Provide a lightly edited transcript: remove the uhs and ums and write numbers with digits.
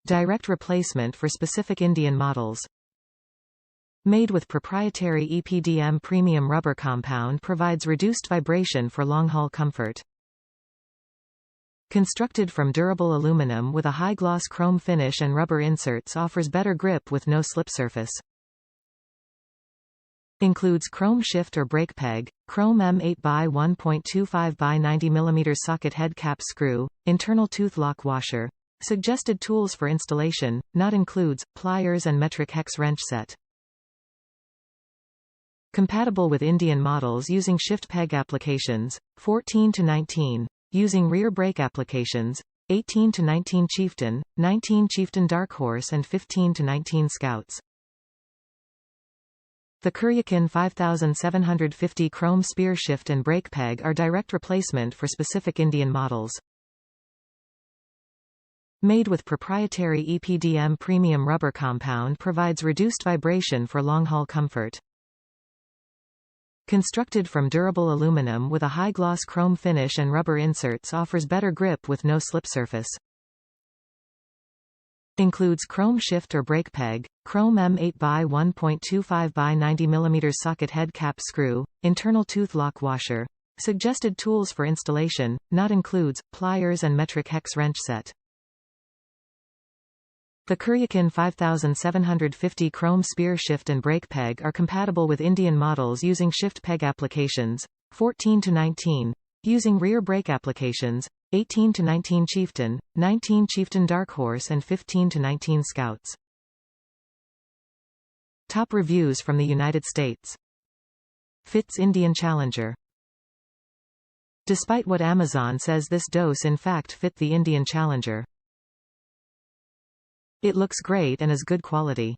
Direct replacement for specific Indian models. Made with proprietary EPDM premium rubber compound, provides reduced vibration for long-haul comfort. Constructed from durable aluminum with a high-gloss chrome finish and rubber inserts, offers better grip with no slip surface. Includes chrome shift or brake peg, chrome M8 by 1.25 by 90 mm socket head cap screw, internal tooth lock washer. Suggested tools for installation, not includes, pliers and metric hex wrench set. Compatible with Indian models using shift peg applications, 14 to 19. Using rear brake applications, 18 to 19 Chieftain, 19 Chieftain Dark Horse and 15 to 19 Scouts. The Kuryakyn 5750 chrome spear shift and brake peg are direct replacement for specific Indian models. Made with proprietary EPDM premium rubber compound, provides reduced vibration for long-haul comfort. Constructed from durable aluminum with a high-gloss chrome finish and rubber inserts, offers better grip with no slip surface. Includes chrome shift or brake peg, chrome M8 by 1.25 by 90 mm socket head cap screw, internal tooth lock washer. Suggested tools for installation, not includes, pliers and metric hex wrench set. The Kuryakyn 5750 chrome spear shift and brake peg are compatible with Indian models using shift peg applications, 14 to 19. Using rear brake applications, 18 to 19 Chieftain, 19 Chieftain Dark Horse and 15 to 19 Scouts. Top reviews from the United States. Fits Indian Challenger. Despite what Amazon says, this dose in fact fit the Indian Challenger. It looks great and is good quality.